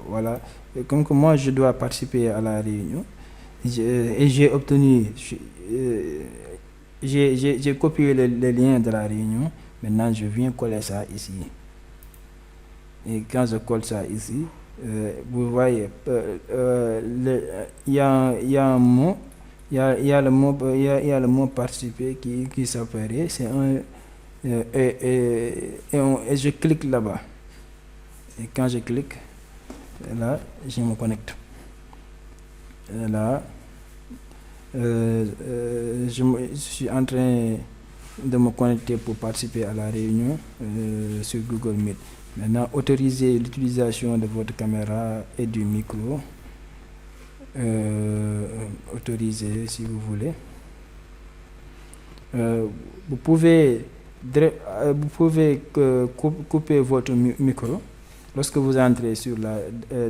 Voilà. Et comme que moi, je dois participer à la réunion, et j'ai obtenu, euh, j'ai copié le lien de la réunion. Maintenant, je viens coller ça ici. Et quand je colle ça ici, vous voyez, il y a un mot, il y a le mot, il y a le mot participer qui s'apparaît. C'est un, et je clique là-bas. Et quand je clique, là, je me connecte. Et là, je suis en train de me connecter pour participer à la réunion sur Google Meet. Maintenant, autorisez l'utilisation de votre caméra et du micro. Autorisez si vous voulez. Vous pouvez, couper votre micro. Lorsque vous entrez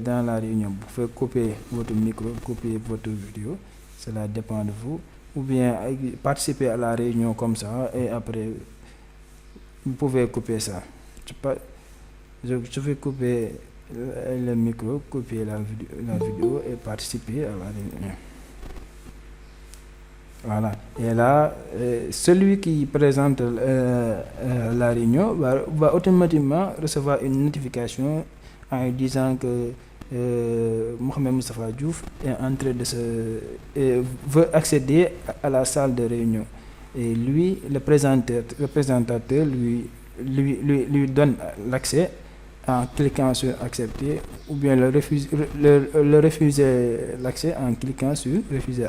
dans la réunion, vous pouvez couper votre micro, couper votre vidéo. Cela dépend de vous. Ou bien participer à la réunion comme ça et après, vous pouvez couper ça. Je vais couper le micro, couper la vidéo et participer à la réunion. Voilà. Et là, celui qui présente la réunion va automatiquement recevoir une notification en disant que Mohamed Moustapha Diouf est en train veut accéder à la salle de réunion. Et lui, le présentateur lui donne l'accès en cliquant sur accepter, ou bien le refuser l'accès en cliquant sur refuser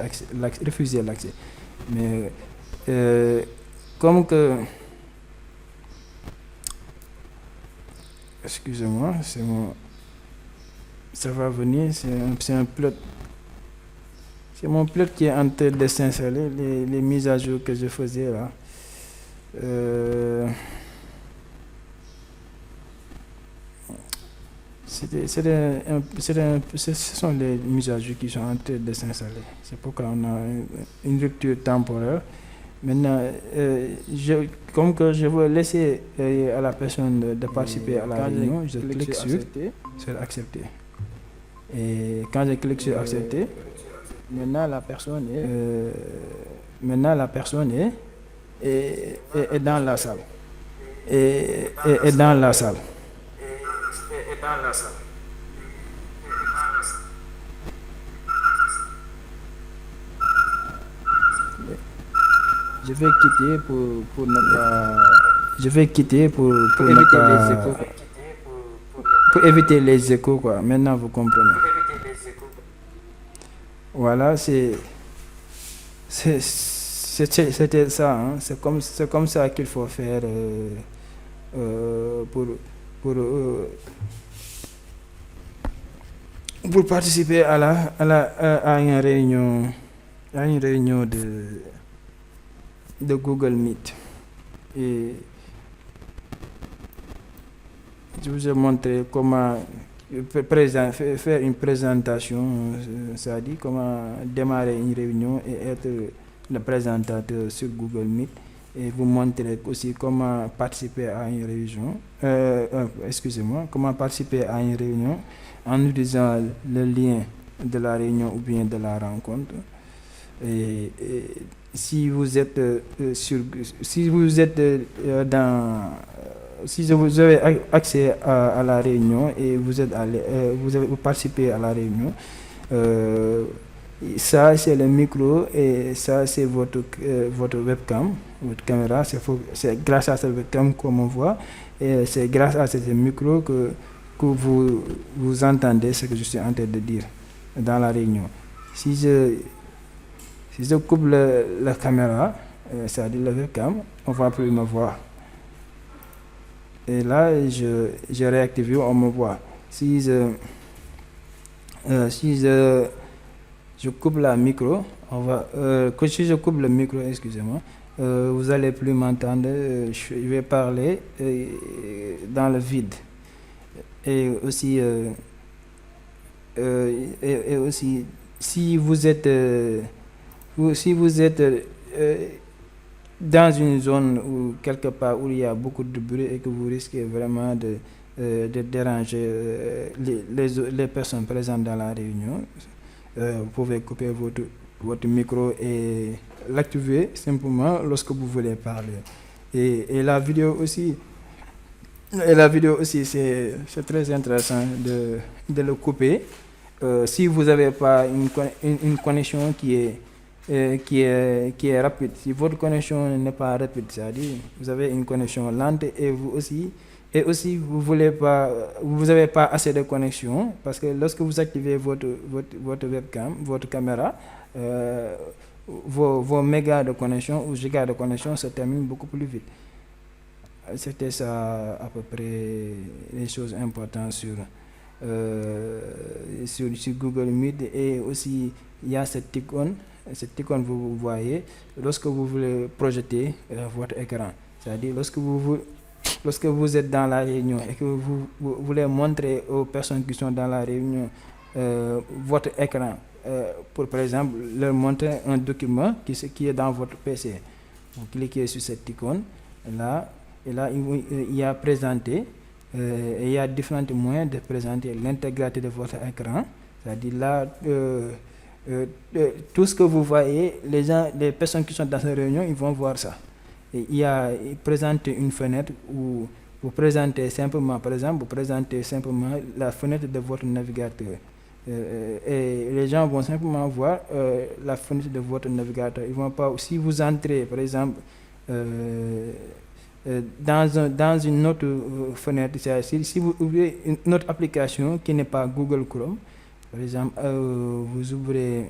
l'accès. Mais comme que, excusez-moi, ça va venir, c'est un plot. C'est mon plot qui est en train de s'installer, les mises à jour que je faisais là. Ce sont les mises à jour qui sont en train de s'installer. C'est pourquoi on a une rupture temporaire. Maintenant, comme que je veux laisser à la personne de participer à la réunion, je clique sur accepter. Et quand je clique sur accepter, maintenant la personne est dans la salle. Est dans la salle. Je vais quitter pour ne pas. Je vais quitter pour éviter les échos. Pour éviter les échos, quoi. Maintenant, vous comprenez. Voilà, c'était ça. Hein. C'est comme ça qu'il faut faire pour participer à une réunion de Google Meet. Et je vous ai montré comment faire une présentation, c'est-à-dire comment démarrer une réunion et être le présentateur sur Google Meet. Et vous montrer aussi comment participer à une réunion. Comment participer à une réunion en utilisant le lien de la réunion ou bien de la rencontre. Et si vous êtes si vous avez accès à la réunion et vous participez à la réunion, ça c'est le micro et ça c'est votre webcam, votre caméra. C'est grâce à cette webcam qu'on voit et c'est grâce à ce micro que vous entendez ce que je suis en train de dire dans la réunion. Si je coupe la caméra, c'est-à-dire la webcam, on ne va plus me voir. Et là, je réactive, on me voit. Si je coupe la micro, si je coupe le micro, excusez-moi, vous allez plus m'entendre. Je vais parler dans le vide. Et aussi, si vous êtes dans une zone où quelque part où il y a beaucoup de bruit et que vous risquez vraiment de déranger les personnes présentes dans la réunion, vous pouvez couper votre micro et l'activer simplement lorsque vous voulez parler. Et la vidéo aussi, c'est très intéressant de le couper. Si vous n'avez pas une connexion qui est rapide, si votre connexion n'est pas rapide, c'est-à-dire vous avez une connexion lente et vous n'avez pas assez de connexion, parce que lorsque vous activez votre webcam, votre caméra, vos mégas de connexion ou gigas de connexion se terminent beaucoup plus vite. C'était ça à peu près les choses importantes sur Google Meet. Et aussi il y a cette icône vous voyez lorsque vous voulez projeter votre écran, c'est-à-dire lorsque vous êtes dans la réunion et que vous voulez montrer aux personnes qui sont dans la réunion votre écran, pour par exemple leur montrer un document qui est dans votre PC. Vous cliquez sur cette icône là, et là il y a présenter, et il y a différents moyens de présenter l'intégralité de votre écran, c'est-à-dire là tout ce que vous voyez, les personnes qui sont dans cette réunion, ils vont voir ça. Et il présente une fenêtre où vous présentez simplement, par exemple, la fenêtre de votre navigateur. Et les gens vont simplement voir la fenêtre de votre navigateur. Ils vont pas, si vous entrez, par exemple, dans une autre fenêtre, si vous ouvrez une autre application qui n'est pas Google Chrome, par exemple, vous ouvrez,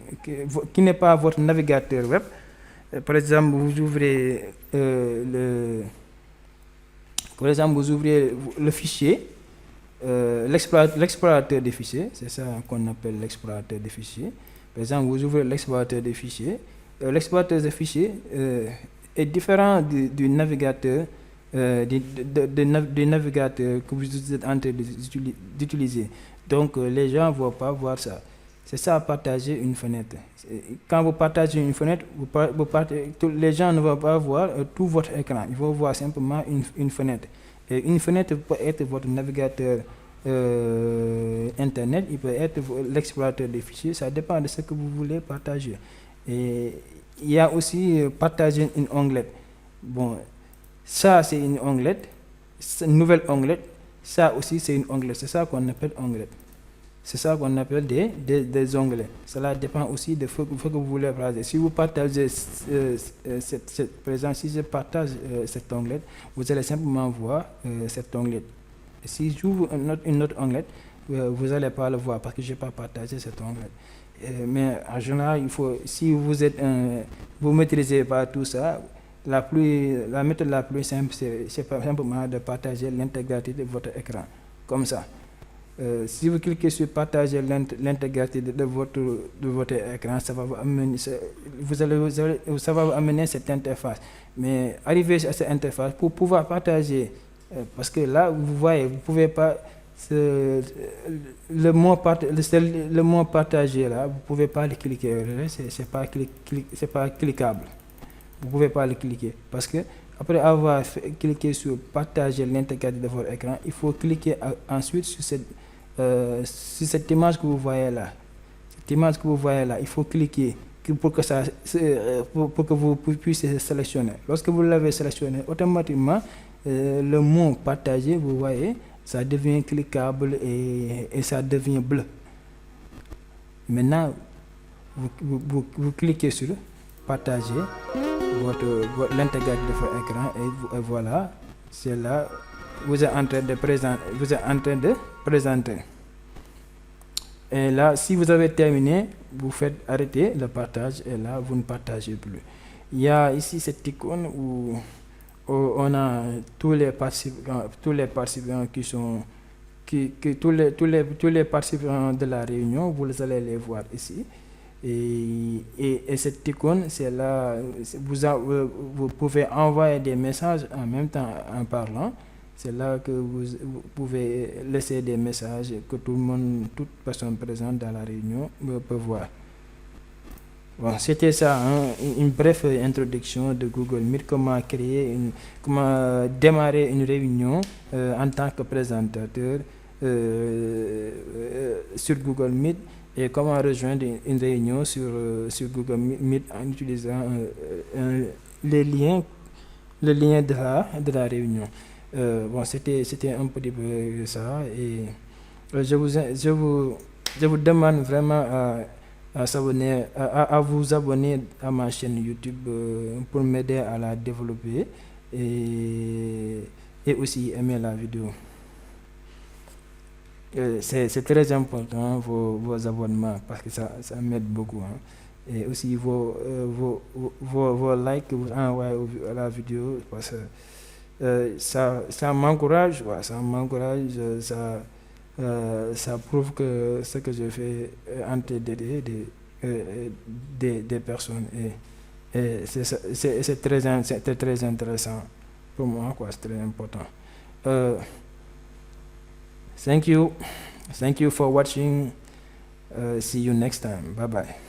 qui n'est pas votre navigateur web, par exemple, vous ouvrez le fichier, l'explorateur des fichiers, c'est ça qu'on appelle l'explorateur des fichiers. Par exemple, vous ouvrez l'explorateur des fichiers. L'explorateur des fichiers est différent du navigateur, du navigateur que vous êtes en train d'utiliser. Donc, les gens ne vont pas voir ça. C'est ça, partager une fenêtre. Quand vous partagez une fenêtre, les gens ne vont pas voir tout votre écran. Ils vont voir simplement une fenêtre. Et une fenêtre peut être votre navigateur Internet, il peut être l'explorateur des fichiers. Ça dépend de ce que vous voulez partager. Et il y a aussi partager une onglette. Bon, ça c'est une onglette, une nouvelle onglette. Ça aussi c'est une onglette. C'est ça qu'on appelle onglette. C'est ça qu'on appelle des onglets. Cela dépend aussi de ce que vous voulez partager. Si vous partagez par exemple, si je partage cette onglette, vous allez simplement voir cette onglette. Si j'ouvre une autre onglette, vous n'allez pas le voir parce que je n'ai pas partagé cette onglette. Mais en général, si vous ne maîtrisez pas tout ça, la méthode la plus simple, c'est simplement de partager l'intégralité de votre écran, comme ça. Si vous cliquez sur partager l'intégralité de votre écran, ça va vous amener cette interface. Mais arriver à cette interface, pour pouvoir partager, parce que là, vous voyez, vous ne pouvez pas, le mot partager là, vous ne pouvez pas le cliquer, c'est pas cliquable. Vous ne pouvez pas le cliquer parce que après avoir cliqué sur partager l'intégralité de votre écran, il faut cliquer ensuite sur cette image que vous voyez là. Cette image que vous voyez là, il faut cliquer pour que vous puissiez sélectionner. Lorsque vous l'avez sélectionné, automatiquement, le mot partager, vous voyez, ça devient cliquable et ça devient bleu. Maintenant, vous cliquez sur partager l'intégralité de votre écran et voilà, c'est là vous êtes en train de présenter. Et là, si vous avez terminé, vous faites arrêter le partage et là, vous ne partagez plus. Il y a ici cette icône où on a tous les participants tous les participants de la réunion, vous allez les voir ici. Et cette icône, c'est là, vous pouvez envoyer des messages en même temps en parlant. C'est là que vous pouvez laisser des messages que toute personne présente dans la réunion peut voir. Bon, c'était ça, hein, une brève introduction de Google Meet, comment démarrer une réunion en tant que présentateur sur Google Meet et comment rejoindre une réunion sur Google Meet en utilisant les liens, le lien de la réunion. Bon, c'était un petit peu ça et je vous, in- je vous demande vraiment à vous abonner à ma chaîne YouTube pour m'aider à la développer et, et aussi aimer la vidéo. C'est très important vos abonnements parce que ça m'aide beaucoup, hein. Et aussi vos likes que vous envoyez à la vidéo parce que ça m'encourage, ouais, ça prouve que ce que je fais est en train d'aider des personnes et c'est très intéressant pour moi, quoi, c'est très important. Uh, thank you for watching. See you next time. Bye bye.